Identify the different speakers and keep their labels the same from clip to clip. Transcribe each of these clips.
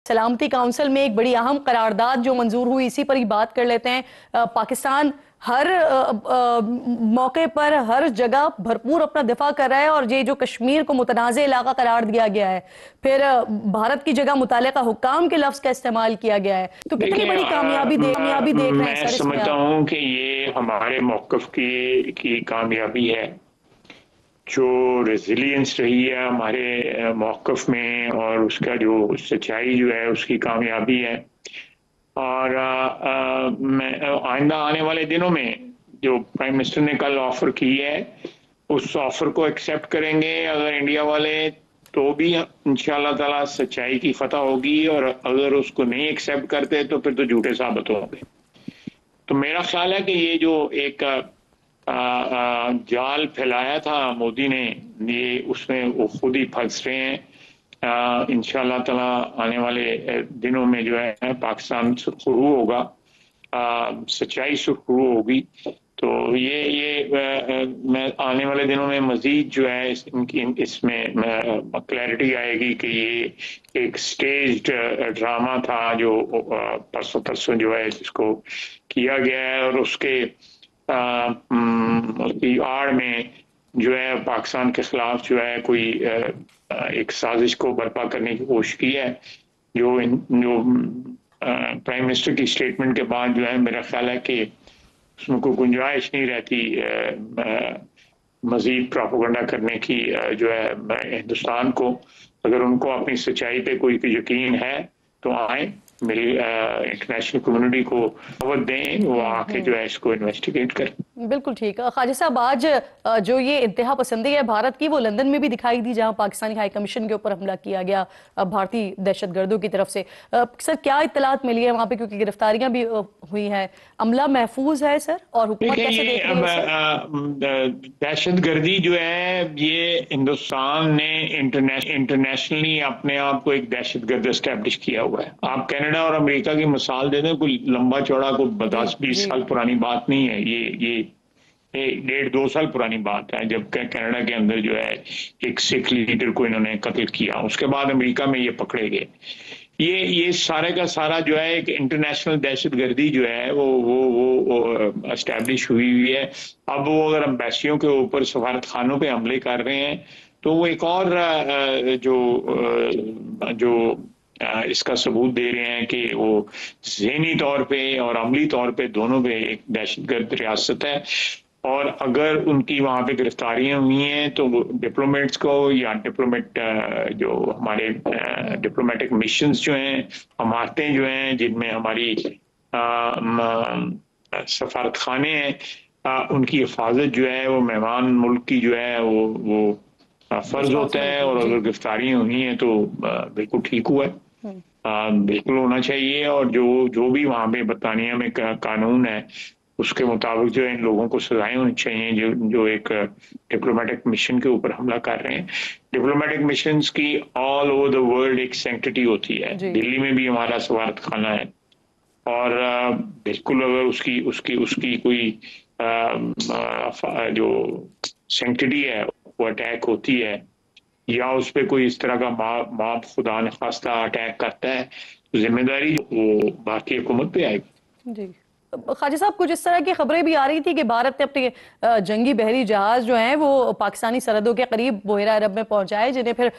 Speaker 1: सलामती काउंसिल में एक बड़ी अहम करारदाद जो मंजूर हुई, इसी पर ही बात कर लेते हैं। पाकिस्तान हर मौके पर हर जगह भरपूर अपना दिफा कर रहा है और ये जो कश्मीर को मुतनाज़ इलाका करार दिया गया है, फिर भारत की जगह मुतल्लिका हुक्काम के लफ्ज का इस्तेमाल किया गया है, तो कितनी
Speaker 2: देखिए
Speaker 1: बड़ी कामयाबी देख रहे हैं
Speaker 2: मैं
Speaker 1: सर इसमें
Speaker 2: समझता
Speaker 1: आप?
Speaker 2: हूँ कि ये हमारे मौक़िफ़ की कामयाबी है। जो रेजिलियंस रही है हमारे मौक़िफ़ में और उसका जो सच्चाई जो है उसकी कामयाबी है। और मैं आइंदा आने वाले दिनों में जो प्राइम मिनिस्टर ने कल ऑफ़र की है उस ऑफ़र को एक्सेप्ट करेंगे अगर इंडिया वाले, तो भी इंशाल्लाह ताला सच्चाई की फतह होगी, और अगर उसको नहीं एक्सेप्ट करते तो फिर तो झूठे साबित होंगे। तो मेरा ख्याल है कि ये जो एक जाल फैलाया था मोदी ने, ये उसमें वो खुद ही फंस रहे हैं। इंशाल्लाह ताला आने वाले दिनों में जो है पाकिस्तान सुरखरू होगा, सच्चाई सुरखरू होगी। तो मैं आने वाले दिनों में मजीद जो है इसमें क्लैरिटी आएगी कि ये एक स्टेज्ड ड्रामा था जो परसों परसों जो है जिसको किया गया है, और उसके उसकी आड़ में जो है पाकिस्तान के खिलाफ जो है कोई एक साजिश को बर्पा करने की कोशिश की है। जो प्राइम मिनिस्टर की स्टेटमेंट के बाद जो है मेरा ख्याल है कि उसमें कोई गुंजाइश नहीं रहती मजीद प्रोपेगेंडा करने की। जो है हिंदुस्तान को, अगर उनको अपनी सच्चाई पे कोई यकीन है तो आए, मेरी इंटरनेशनल कम्युनिटी को दावत दें, वो आके जो है इसको इन्वेस्टिगेट करें।
Speaker 1: बिल्कुल ठीक। ख्वाजा साहब, आज जो ये इंतहा पसंदी है भारत की, वो लंदन में भी दिखाई दी, जहां पाकिस्तानी हाई कमीशन के ऊपर हमला किया गया भारतीय दहशतगर्दों की तरफ से। सर, क्या इत्तलात मिली है वहां पे, क्योंकि गिरफ्तारियां भी हुई हैं? अमला महफूज है सर, और हुकूमत
Speaker 2: देखिए
Speaker 1: कैसे
Speaker 2: ये
Speaker 1: देख रही है इसे?
Speaker 2: दहशत गर्दी जो है ये हिंदुस्तान ने इंटरनेशनली अपने आप को एक दहशत गर्द एस्टेब्लिश किया हुआ है। आप कनाडा और अमेरिका की मिसाल दे दें, कोई लंबा चौड़ा कोई
Speaker 1: जी
Speaker 2: 10-20
Speaker 1: जी।
Speaker 2: साल पुरानी बात नहीं है। ये 1.5-2 साल पुरानी बात है जब कनाडा के अंदर जो है एक सिख लीडर को इन्होंने कत्ल किया, उसके बाद अमेरिका में ये पकड़े गए। ये सारे का सारा जो है एक इंटरनेशनल दहशतगर्दी जो है वो एस्टैब्लिश हुई है। अब वो अगर एम्बेसियों के ऊपर, सफारत खानों पे हमले कर रहे हैं, तो वो एक और जो इसका सबूत दे रहे हैं कि वो ज़हनी तौर पे और अमली तौर पे दोनों पे एक दहशतगर्द रियासत है। और अगर उनकी वहाँ पे गिरफ्तारियां हुई हैं तो डिप्लोमेट्स को, या जो हमारे डिप्लोमेटिक मिशंस जो हैं, हमारतें जो हैं जिनमें हमारी सफारत खाने हैं, उनकी हिफाजत जो है वो मेहमान मुल्क की जो है वो फर्ज होता है।
Speaker 1: रिस्पॉन्सिबिलिटी
Speaker 2: और
Speaker 1: जी।
Speaker 2: अगर गिरफ्तारियां हुई हैं तो बिल्कुल ठीक हुआ है,
Speaker 1: हम्म।
Speaker 2: बिल्कुल होना चाहिए। और जो जो भी वहाँ पे बरतानिया में कानून है उसके मुताबिक जो है इन लोगों को सजाएं होनी चाहिए जो जो एक डिप्लोमेटिक मिशन के ऊपर हमला कर रहे हैं। डिप्लोमेटिक मिशंस की ऑल ओवर द वर्ल्ड एक सेंक्टिटी होती है।
Speaker 1: जी।
Speaker 2: दिल्ली में भी हमारा सफारत खाना है, और बिल्कुल अगर उसकी उसकी उसकी कोई जो सेंक्टिटी है वो अटैक होती है, या उस पर कोई इस तरह का मॉब खुदा न खास्ता अटैक करता है, तो जिम्मेदारी वो भारतीय हुकूमत पे आएगी।
Speaker 1: जी। ख्वाजा साहब, कुछ इस तरह की खबरें भी आ रही थी कि भारत ने अपने जंगी बहरी जहाज जो हैं वो पाकिस्तानी सरहदों के करीब बहेरा अरब में पहुंचाए, जिन्हें फिर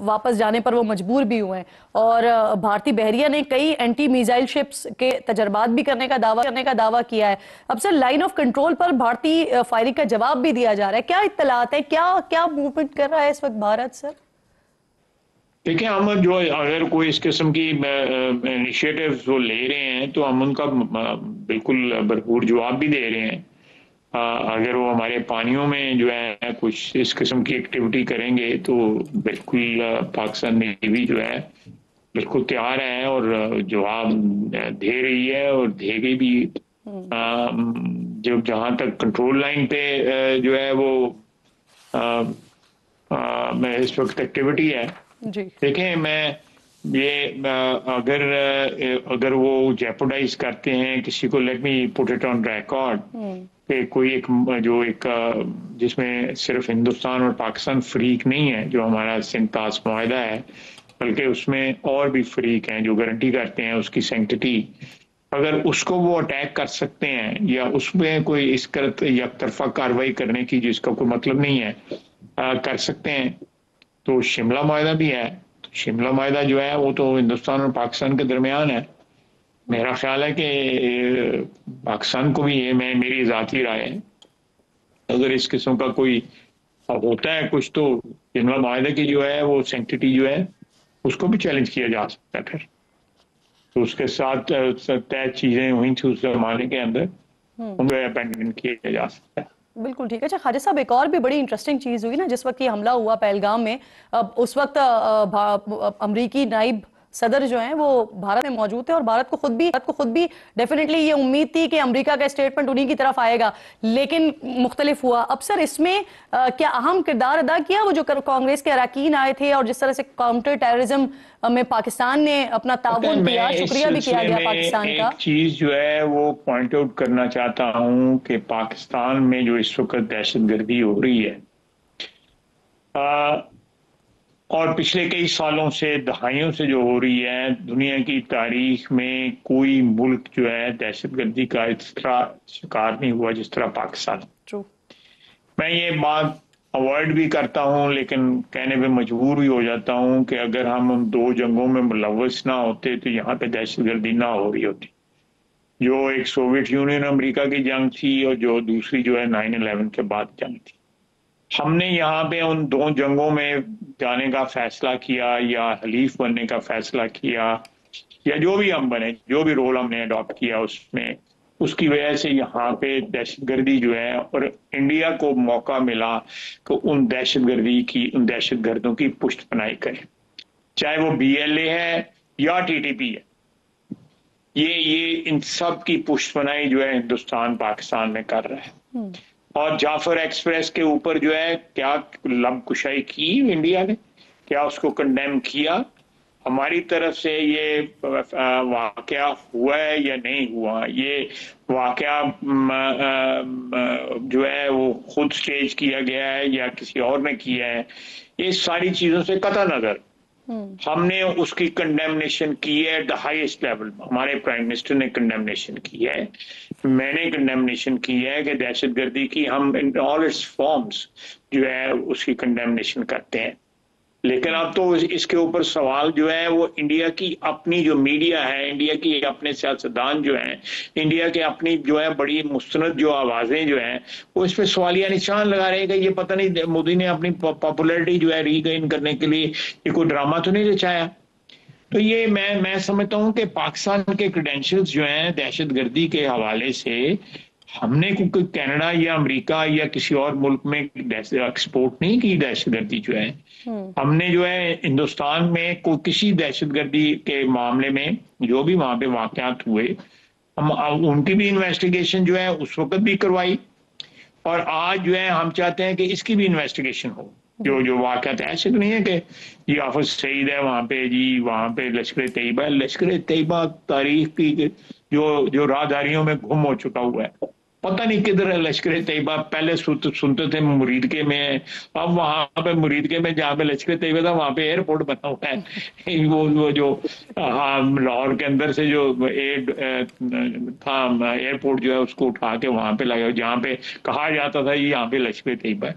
Speaker 1: वापस जाने पर वो मजबूर भी हुए हैं। और भारतीय बहरिया ने कई एंटी मिसाइल शिप्स के तजर्बात भी करने का दावा किया है। अब सर, लाइन ऑफ कंट्रोल पर भारतीय फायरिंग का जवाब भी दिया जा रहा है। क्या इत्तलात है, क्या क्या मूवमेंट कर रहा है इस वक्त भारत सर?
Speaker 2: देखिए हम जो अगर कोई इस किस्म की इनिशिएटिव्स वो ले रहे हैं तो हम उनका बिल्कुल भरपूर जवाब भी दे रहे हैं। अगर वो हमारे पानियों में जो है कुछ इस किस्म की एक्टिविटी करेंगे तो बिल्कुल पाकिस्तान नेवी जो है बिल्कुल तैयार है और जवाब दे रही है और देगी भी। जो जहाँ तक कंट्रोल लाइन पे जो है वो मैं इस वक्त एक्टिविटी है।
Speaker 1: जी।
Speaker 2: देखें मैं ये अगर वो जेपोडाइज करते हैं किसी को, let me put it on record कि कोई एक जो एक जिसमें सिर्फ हिंदुस्तान और पाकिस्तान फ्रीक नहीं है, जो हमारा सिंध पास मुआहदा है, बल्कि उसमें और भी फरीक हैं जो गारंटी करते हैं उसकी सेंक्टिटी। अगर उसको वो अटैक कर सकते हैं या उसमें कोई इस एक तरफा कार्रवाई करने की जिसका कोई मतलब नहीं है, कर सकते हैं, तो शिमला माहिदा भी है। तो शिमला माहिदा जो है वो तो हिंदुस्तान और पाकिस्तान के दरमियान है। मेरा ख्याल है कि पाकिस्तान को भी ये मेरी ज़ाती राय है, अगर इस किस्म का कोई होता है कुछ, तो शिमला माहिदा की जो है वो सेंक्टिटी जो है उसको भी चैलेंज किया जा सकता है फिर। तो उसके साथ तय चीजें हुई थी उस जमाने के अंदर, उनको अबैंडन किया जा सकता है।
Speaker 1: बिल्कुल ठीक है। अच्छा ख्वाजा साहब, एक और भी बड़ी इंटरेस्टिंग चीज हुई ना जिस वक्त ये हमला हुआ पहलगाम में। उस वक्त अमरीकी नाइब सदर जो हैं वो भारत में मौजूद थे और भारत को खुद भी डेफिनेटली ये उम्मीद थी कि अमेरिका का स्टेटमेंट उन्हीं की तरफ आएगा, लेकिन मुख्तलिफ हुआ। अब सर इसमें क्या अहम किरदार अदा किया वो जो कांग्रेस के अरकान आए थे, और जिस तरह से काउंटर टेररिज्म में पाकिस्तान ने अपना ताउन किया,
Speaker 2: मैं इस
Speaker 1: शुक्रिया भी किया
Speaker 2: सिलसिले
Speaker 1: गया
Speaker 2: में
Speaker 1: पाकिस्तान का।
Speaker 2: एक चीज जो है वो पॉइंट आउट करना चाहता हूं कि पाकिस्तान में जो इस वक्त दहशतगर्दी हो रही है, और पिछले कई सालों से, दहाइयों से जो हो रही है, दुनिया की तारीख में कोई मुल्क जो है दहशतगर्दी का इस तरह शिकार नहीं हुआ जिस तरह पाकिस्तान।
Speaker 1: ट्रू।
Speaker 2: मैं ये बात अवॉइड भी करता हूं, लेकिन कहने पे मजबूर भी हो जाता हूं कि अगर हम उन दो जंगों में मुलव्वस ना होते तो यहाँ पे दहशतगर्दी ना हो रही होती। जो एक सोवियत यूनियन अमेरिका की जंग थी और जो दूसरी जो है 9/11 के बाद जंग थी। हमने यहाँ पे उन दो जंगों में जाने का फैसला किया या हलीफ बनने का फैसला किया, या जो भी हम बने, जो भी रोल हमने अडॉप्ट किया उसमें, उसकी वजह से यहाँ पे दहशतगर्दी जो है, और इंडिया को मौका मिला कि उन दहशतगर्दों की पुष्टपनाही करे, चाहे वो BLA है या TTP है। ये इन सब की पुष्टपनाही जो है हिंदुस्तान पाकिस्तान में कर रहा है। और जाफर एक्सप्रेस के ऊपर जो है क्या लबकुशाई की इंडिया ने, क्या उसको कंडेम किया? हमारी तरफ से ये वाकया हुआ है या नहीं हुआ, ये वाकया जो है वो खुद स्टेज किया गया है या किसी और ने किया है, ये सारी चीजों से कतई नजर हमने उसकी कंडेमनेशन की है एट द हाईएस्ट लेवल। हमारे प्राइम मिनिस्टर ने कंडेमनेशन की है, मैंने कंडेमनेशन की है कि दहशतगर्दी की हम इन ऑल इट्स फॉर्म्स जो है उसकी कंडेमनेशन करते हैं। लेकिन अब तो इसके ऊपर सवाल जो है वो इंडिया की अपनी जो मीडिया है, इंडिया की अपने सियासतदान जो हैं, इंडिया के अपनी जो है बड़ी मुस्तनद जो आवाजें जो हैं, वो इस पे सवालिया निशान लगा रहे हैं कि ये पता नहीं मोदी ने अपनी पॉपुलैरिटी जो है रीगेन करने के लिए ये कोई ड्रामा तो नहीं रचाया। तो ये मैं समझता हूँ कि पाकिस्तान के क्रेडेंशियल्स जो हैं दहशतगर्दी के हवाले से, हमने कोई कनाडा या अमेरिका या किसी और मुल्क में एक्सपोर्ट नहीं की दहशतगर्दी जो है। हमने जो है हिंदुस्तान में कोई किसी दहशतगर्दी के मामले में जो भी वहां पे वाकयात हुए, हम उनकी भी इन्वेस्टिगेशन जो है उस वक्त भी करवाई, और आज जो है हम चाहते हैं कि इसकी भी इन्वेस्टिगेशन हो। जो जो वाकयात, ऐसे तो नहीं है कि ये हाफिज सईद है वहां पे जी, वहां पे लश्कर तैयबा तारीख की जो जो राहदारियों में गुम हो चुका हुआ है। पता नहीं किधर है लश्कर तैयबा। पहले सुनते थे मुरीदके में, अब वहां पे मुरीदके में जहाँ पे लश्कर तैयबा था वहां पे एयरपोर्ट बना हुआ है। वो जो लाहौर के अंदर से जो था एयरपोर्ट जो है उसको उठा के वहां पे लगा, जहाँ पे कहा जाता था यहाँ पे लश्कर तैयबा है,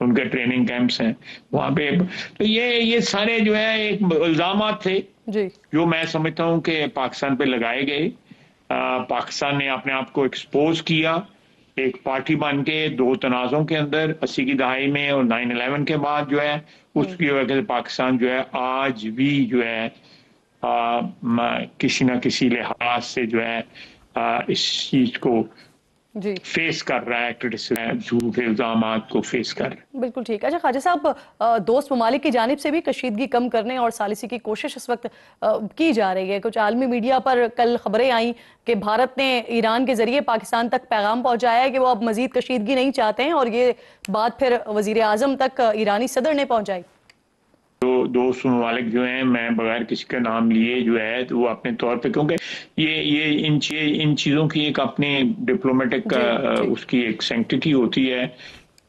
Speaker 2: उनके ट्रेनिंग कैंप्स हैं वहां पे। तो ये सारे जो है एक इल्जामात थे
Speaker 1: जी,
Speaker 2: जो मैं समझता हूं कि पाकिस्तान पे लगाए गए। पाकिस्तान ने अपने आप को एक्सपोज किया एक पार्टी बन के दो तनाज़ों के अंदर 80 की दहाई में और 9/11 के बाद जो है, उसकी वजह से पाकिस्तान जो है आज भी जो है किसी ना किसी लिहाज से जो है इस चीज को
Speaker 1: जी
Speaker 2: फेस कर रहा है, क्रिटिसिज्म, झूठे इल्जामात को फेस कर रहा है।
Speaker 1: बिल्कुल ठीक है। अच्छा ख्वाजा साहब, दोस्त ममालिक की जानिब से भी कशीदगी कम करने और सालिसी की कोशिश इस वक्त की जा रही है। कुछ आलमी मीडिया पर कल खबरें आई कि भारत ने ईरान के जरिए पाकिस्तान तक पैगाम पहुंचाया है कि वो अब मजीद कशीदगी नहीं चाहते हैं, और ये बात फिर वजीर आजम तक ईरानी सदर ने पहुंचाई।
Speaker 2: तो दोस्त ममालिक जो हैं, मैं बगैर किसी का नाम लिए जो है तो वो अपने तौर पे, क्योंकि ये इन चीज़ों की एक अपनी डिप्लोमेटिक उसकी एक सेंक्टिटी होती है।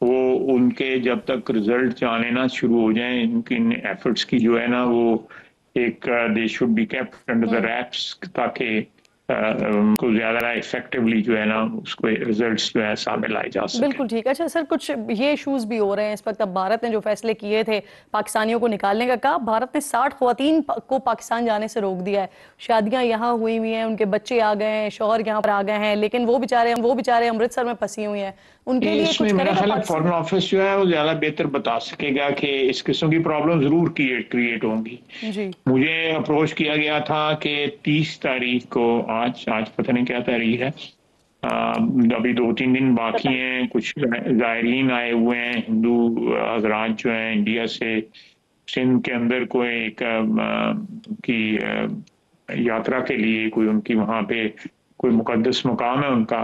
Speaker 2: वो उनके जब तक रिजल्ट आने ना शुरू हो जाएं, इनकी इन एफर्ट्स की जो है ना वो एक they should be kept under the wraps, ताकि को ज्यादा इफेक्टिवली जो है ना उसको रिजल्ट्स जो है सामने लाए जा सके।
Speaker 1: बिल्कुल ठीक है। अच्छा सर, कुछ ये इश्यूज भी हो रहे हैं इस वक्त। अब भारत ने जो फैसले किए थे पाकिस्तानियों को निकालने का, कहा भारत ने 60 खवातीन को पाकिस्तान जाने से रोक दिया है। शादियां यहाँ हुई हुई हैं, उनके बच्चे आ गए हैं, शौहर यहाँ पर आ गए हैं, लेकिन वो बेचारे अमृतसर में फंसी हुई हैं। उनके लिए
Speaker 2: इसमें
Speaker 1: कुछ
Speaker 2: मेरा
Speaker 1: करेगा
Speaker 2: ख्याल है
Speaker 1: पाकिस्तान?
Speaker 2: फॉरेन ऑफिस जो है वो ज्यादा बेहतर बता सकेगा कि इस किस्म की प्रॉब्लम जरूर क्रिएट होंगी।
Speaker 1: जी।
Speaker 2: मुझे अप्रोच किया गया था कि 30 तारीख को, आज आज पता नहीं क्या तारीख है, अभी 2-3 दिन बाकी हैं। कुछ जायरीन आए हुए हैं, हिंदू हजरात जो हैं इंडिया से, सिंध के अंदर कोई एक की यात्रा के लिए, कोई उनकी वहां पे कोई मुकद्दस मुकाम है उनका।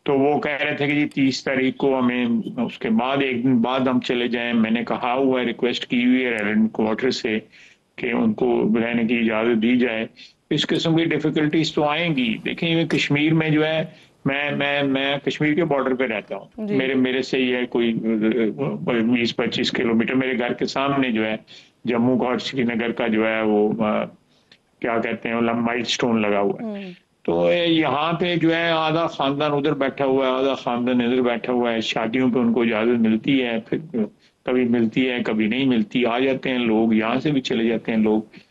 Speaker 2: तो वो कह रहे थे कि जी 30 तारीख को हमें, उसके बाद एक दिन बाद हम चले जाएं। मैंने कहा हुआ है, रिक्वेस्ट की हुई है रेवेन्यू क्वार्टर से कि उनको रहने की इजाज़त दी जाए। इस किस्म की डिफिकल्टीज तो आएंगी। देखें, ये कश्मीर में जो है, मैं कश्मीर के बॉर्डर पे रहता हूँ।
Speaker 1: जी।
Speaker 2: मेरे मेरे से ये कोई 20-25 किलोमीटर मेरे घर के सामने जो है जम्मू का और श्रीनगर का जो है वो क्या कहते हैं, माइल स्टोन लगा हुआ है। तो यहाँ पे जो है आधा खानदान उधर बैठा हुआ है, आधा खानदान इधर बैठा हुआ है। शादियों पे उनको इजाजत मिलती है, फिर कभी मिलती है कभी नहीं मिलती। आ जाते हैं लोग, यहाँ से भी चले जाते हैं लोग।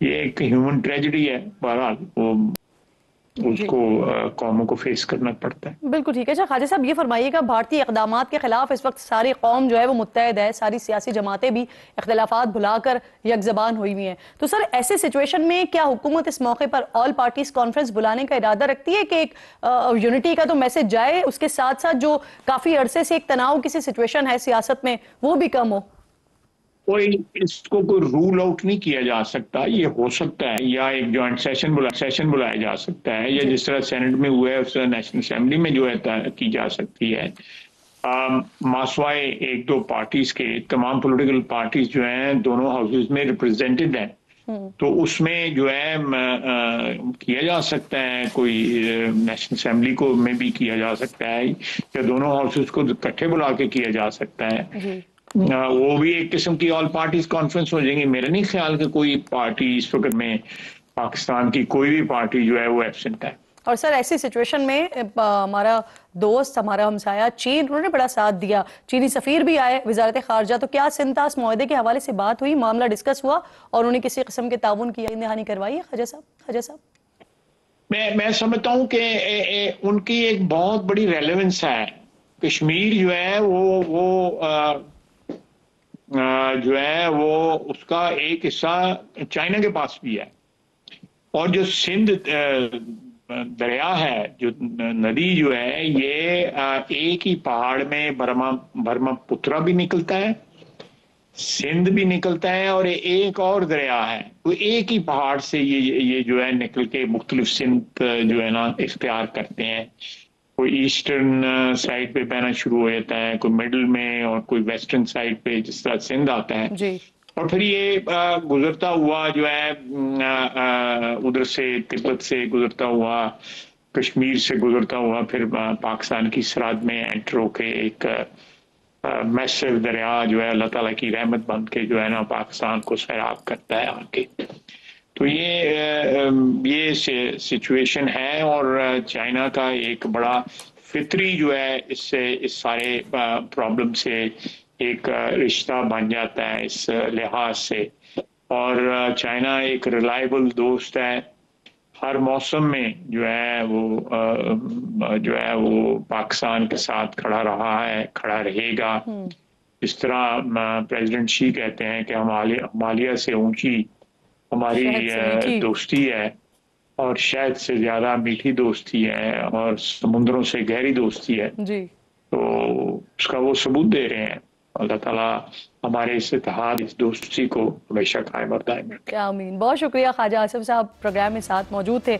Speaker 2: ये एक ह्यूमन ट्रेजेडी है। बहरहाल वो
Speaker 1: जी।
Speaker 2: उसको कौमों को फेस करना पड़ता है।
Speaker 1: बिल्कुल ठीक है। अच्छा ख्वाजा साहब, ये फरमाइएगा, भारतीय इक़दामात के खिलाफ इस वक्त सारी कौम जो है वो मुत्तहद है, सारी सियासी जमातें भी इख्तलाफात भुलाकर यकजबान हुई हुई हैं। तो सर, ऐसे सिचुएशन में क्या हुकूमत इस मौके पर ऑल पार्टीज कॉन्फ्रेंस बुलाने का इरादा रखती है कि एक यूनिटी का तो मैसेज जाए, उसके साथ साथ जो काफी अरसे से एक तनाव की सी सिचुएशन है सियासत में वो भी कम हो?
Speaker 2: कोई इसको कोई रूल आउट नहीं किया जा सकता। ये हो सकता है, या एक जॉइंट सेशन बुलाया जा सकता है, या
Speaker 1: जी।
Speaker 2: जिस तरह सेनेट में हुआ है उस तरह नेशनल असेंबली में जो है की जा सकती है। मासवाए एक दो पार्टीज के, तमाम पॉलिटिकल पार्टीज जो हैं दोनों हाउसेज में रिप्रेजेंटेड हैं। तो उसमें जो है किया जा सकता है, कोई नेशनल असेंबली को में भी किया जा सकता है, या दोनों हाउसेज को इकट्ठे बुला के किया जा सकता है।
Speaker 1: जी।
Speaker 2: वो भी एक किस्म की ऑल पार्टीज कॉन्फ्रेंस हो जाएंगी। मेरा नहीं ख्याल कि कोई पार्टी इस वक्त में, पाकिस्तान की कोई भी पार्टी जो है वो एब्सेंट है।
Speaker 1: और सर, ऐसी सिचुएशन में हमारा दोस्त, हमारा हमसाया चीन, उन्होंने बड़ा साथ दिया। चीनी सफीर भी आए वजारत खारजा। तो क्या सिंतास मुआहदे के हवाले से बात हुई, मामला डिस्कस हुआ और उन्हें किसी किस्म के ताउन की यकीन दहानी करवाई है ख्वाजा साहब? ख्वाजा साहब,
Speaker 2: मैं समझता हूँ कि उनकी एक बहुत बड़ी रेलेवेंस है। कश्मीर जो है जो है वो उसका एक हिस्सा चाइना के पास भी है। और जो सिंध दरिया है, जो नदी जो है, ये एक ही पहाड़ में ब्रह्मपुत्र भी निकलता है, सिंध भी निकलता है, और एक और दरिया है वो एक ही पहाड़ से ये जो है निकल के मुख्तलिफ सिंध जो है ना इख्तियार करते हैं। कोई ईस्टर्न साइड पे बहना शुरू हो जाता है, कोई मिडल में, और कोई वेस्टर्न साइड पे जिस तरह सिंध आता है।
Speaker 1: जी।
Speaker 2: और फिर ये गुजरता हुआ जो है उधर से, तिब्बत से गुजरता हुआ, कश्मीर से गुजरता हुआ, फिर पाकिस्तान की सरहद में एंटर होके एक मैसिव दरिया जो है अल्लाह ताला की रहमत बन के जो है ना पाकिस्तान को सैराब करता है आके। तो ये सिचुएशन है। और चाइना का एक बड़ा फितरी जो है इससे, इस सारे प्रॉब्लम से एक रिश्ता बन जाता है इस लिहाज से। और चाइना एक रिलायबल दोस्त है। हर मौसम में जो है वो पाकिस्तान के साथ खड़ा रहा है, खड़ा रहेगा। इस तरह प्रेसिडेंट शी कहते हैं कि हिमालय से ऊंची हमारी
Speaker 1: शहद से मीठी।
Speaker 2: दोस्ती है, और शहद से ज्यादा मीठी दोस्ती है, और समुद्रों से गहरी दोस्ती है।
Speaker 1: जी।
Speaker 2: तो उसका वो सबूत दे रहे हैं। अल्लाह ताला हमारे इस इत्तेहाद, इस दोस्ती को हमेशा कायम और दायम रखे।
Speaker 1: आमीन। बहुत शुक्रिया ख्वाजा आसिफ साहब, प्रोग्राम में साथ मौजूद थे।